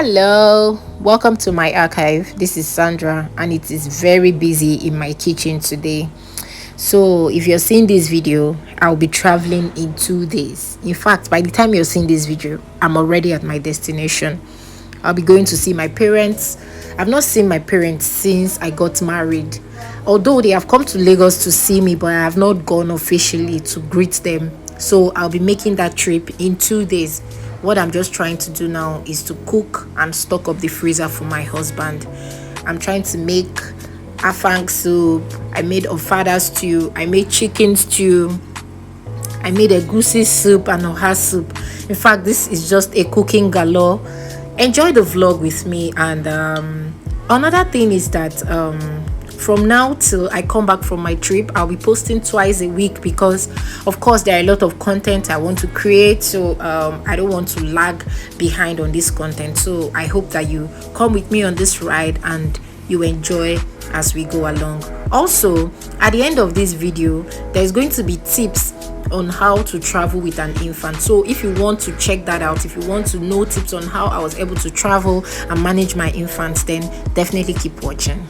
Hello, welcome to my archive. This is Sandra, and it is very busy in my kitchen today. So, if you're seeing this video, I'll be traveling in 2 days. In fact, by the time you're seeing this video, I'm already at my destination. I'll be going to see my parents. I've not seen my parents since I got married. Although they have come to Lagos to see me, but I have not gone officially to greet them. So I'll be making that trip in 2 days. What I'm just trying to do now is to cook and stock up the freezer for my husband. I'm trying to make afang soup. I made ofada stew. I made chicken stew. I made a goosey soup and oha soup. In fact, this is just a cooking galore. Enjoy the vlog with me. And another thing is that from now till I come back from my trip, I'll be posting twice a week because, of course, there are a lot of content I want to create. So I don't want to lag behind on this content. So I hope that you come with me on this ride and you enjoy as we go along. Also, at the end of this video, there's going to be tips on how to travel with an infant. So if you want to check that out, if you want to know tips on how I was able to travel and manage my infants, then definitely keep watching.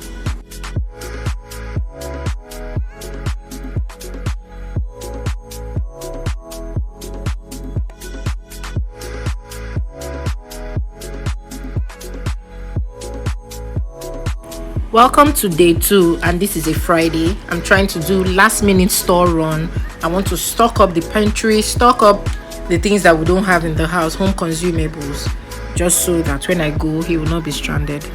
Welcome to day 2, and this is a Friday. I'm trying to do last minute store run. I want to stock up the pantry, stock up the things that we don't have in the house, home consumables, just so that when I go, he will not be stranded.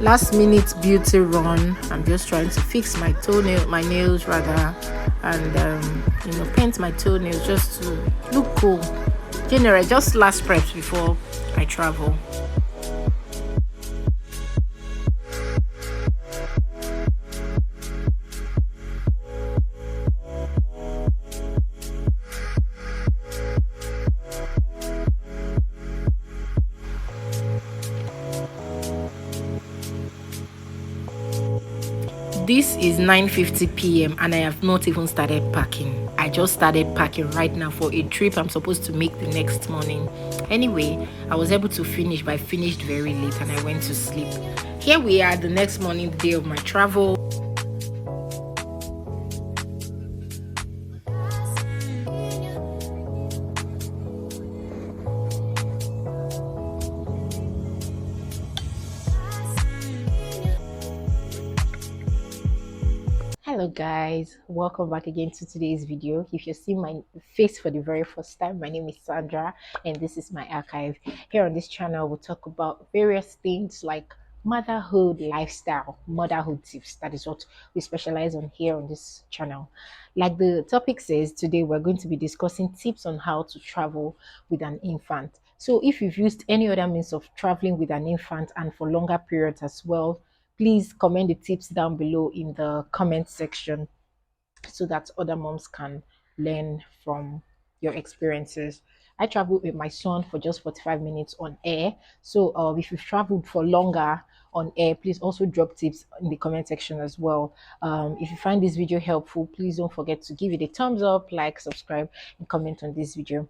Last minute beauty run. I'm just trying to fix my nails rather, and paint my toenails just to look cool. Generally, just last preps before I travel. This is 9:50 p.m. and I have not even started packing. I just started packing right now for a trip I'm supposed to make the next morning. Anyway, I was able to finish, but I finished very late and I went to sleep. Here we are the next morning, the day of my travel. Hello guys, welcome back again to today's video. If you see my face for the very first time, my name is Sandra and this is my archive. Here on this channel we'll talk about various things like motherhood lifestyle, motherhood tips. That is what we specialize on here on this channel. Like the topic says, today we're going to be discussing tips on how to travel with an infant. So if you've used any other means of traveling with an infant and for longer periods as well, please comment the tips down below in the comment section so that other moms can learn from your experiences. I traveled with my son for just 45 minutes on air. So if you've traveled for longer on air, please also drop tips in the comment section as well. If you find this video helpful, please don't forget to give it a thumbs up, like, subscribe, and comment on this video.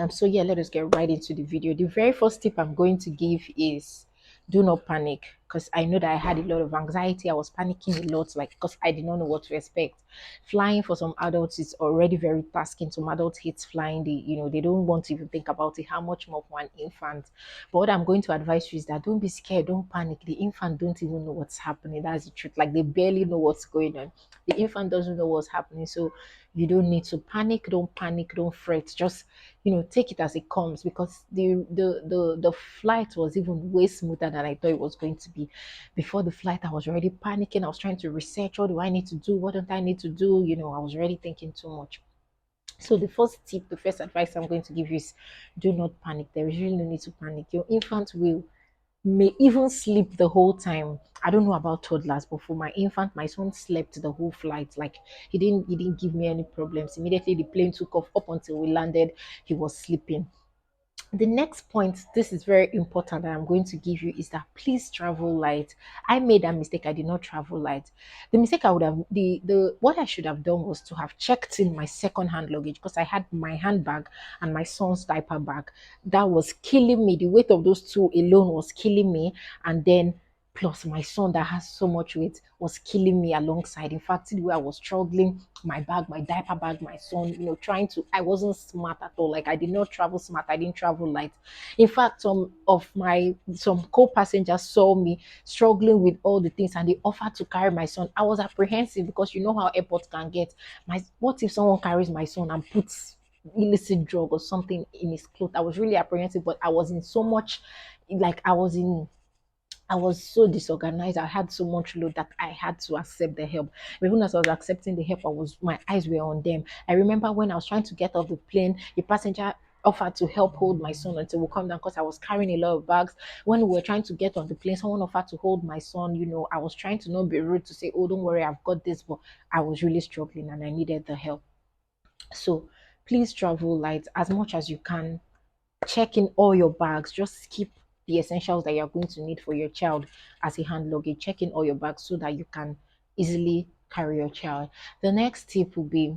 So yeah, let us get right into the video. The very first tip I'm going to give is do not panic, because I know that I had a lot of anxiety. I was panicking a lot, like, because I did not know what to expect. Flying for some adults is already very tasking. Some adults hate flying. They don't want to even think about it. How much more for an infant? But what I'm going to advise you is that don't be scared, don't panic. The infant don't even know what's happening. That's the truth. Like, they barely know what's going on. The infant doesn't know what's happening. So you don't need to panic. Don't panic, don't fret. Just take it as it comes, because the flight was even way smoother than I thought it was going to be. Before the flight, I was already panicking. I was trying to research, what do I need to do, what don't I need to do. I was already thinking too much. So the first tip, the first advice I'm going to give you is do not panic. There is really no need to panic. Your infant may even sleep the whole time. I don't know about toddlers, but for my infant, my son slept the whole flight. Like, he didn't give me any problems. Immediately the plane took off, up until we landed, he was sleeping. The next point, this is very important that I'm going to give you, is that please travel light. I made that mistake. I did not travel light. The mistake I would have, the what I should have done was to have checked in my second hand luggage, because I had my handbag and my son's diaper bag. That was killing me. The weight of those two alone was killing me. And then plus my son that has so much weight was killing me alongside. In fact, the way I was struggling, my bag, my diaper bag, my son, trying to, I wasn't smart at all. Like, I did not travel smart, I didn't travel light. In fact, some co-passengers saw me struggling with all the things, and they offered to carry my son. I was apprehensive, because you know how airports can get. What if someone carries my son and puts illicit drug or something in his clothes? I was really apprehensive, but I was in so much, like, I was so disorganized. I had so much load that I had to accept the help. Even as I was accepting the help, my eyes were on them. I remember when I was trying to get off the plane, the passenger offered to help hold my son until we come down, because I was carrying a lot of bags. When we were trying to get on the plane, someone offered to hold my son. I was trying to not be rude, to say, "Oh, don't worry, I've got this," but I was really struggling and I needed the help. So please travel light as much as you can. Check in all your bags. Just keep the essentials that you're going to need for your child as a hand luggage. Check in all your bags so that you can easily carry your child. The next tip will be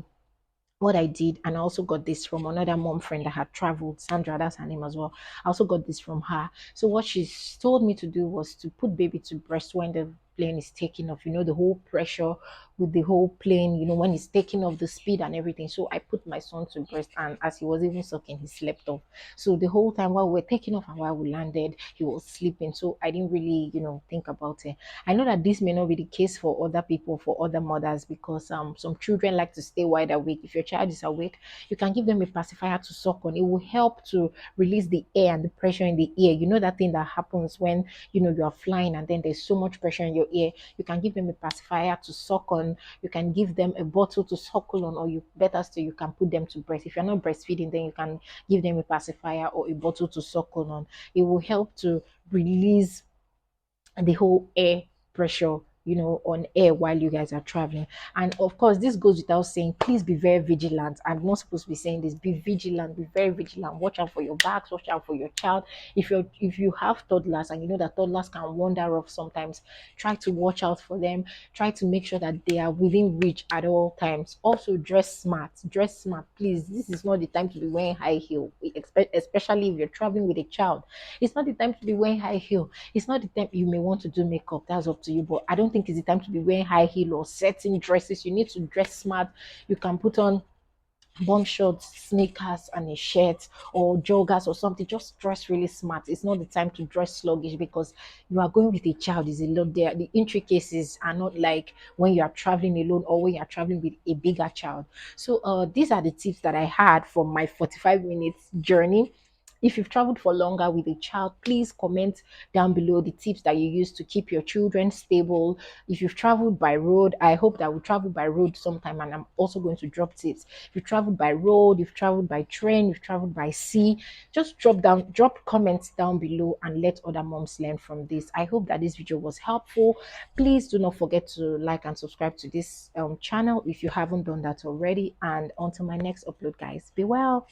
what I did, and I also got this from another mom friend that had traveled, Sandra, that's her name as well. I also got this from her. So what she told me to do was to put baby to breast when the plane is taking off. The whole pressure with the whole plane, when it's taking off, the speed and everything. So I put my son to breast, and as he was even sucking, he slept off. So the whole time while we were taking off and while we landed, he was sleeping. So I didn't really, think about it. I know that this may not be the case for other people, for other mothers, because some children like to stay wide awake. If your child is awake, you can give them a pacifier to suck on. It will help to release the air and the pressure in the ear. You know that thing that happens when you are flying and then there's so much pressure in your ear. You can give them a pacifier to suck on. You can give them a bottle to suckle on, or you better still, you can put them to breast. If you're not breastfeeding, then you can give them a pacifier or a bottle to suckle on. It will help to release the whole air pressure on air while you guys are traveling. And of course, this goes without saying, please be very vigilant. I'm not supposed to be saying this. Be vigilant, be very vigilant. Watch out for your bags, watch out for your child. If you have toddlers, and you know that toddlers can wander off sometimes, try to watch out for them. Try to make sure that they are within reach at all times. Also, dress smart, please. This is not the time to be wearing high heel, especially if you're traveling with a child. It's not the time to be wearing high heel. It's not the time. You may want to do makeup, that's up to you, but I don't think it's the time to be wearing high heel or certain dresses. You need to dress smart. You can put on bomb shorts, sneakers, and a shirt, or joggers or something. Just dress really smart. It's not the time to dress sluggish, because you are going with a child. Is a lot there. The intricacies are not like when you are traveling alone or when you are traveling with a bigger child. So these are the tips that I had from my 45 minutes journey. If you've traveled for longer with a child, please comment down below the tips that you use to keep your children stable. If you've traveled by road, I hope that we travel by road sometime, and I'm also going to drop tips. If you traveled by road, you've traveled by train, you've traveled by sea, just drop comments down below and let other moms learn from this. I hope that this video was helpful. Please do not forget to like and subscribe to this channel if you haven't done that already. And until my next upload, guys, be well.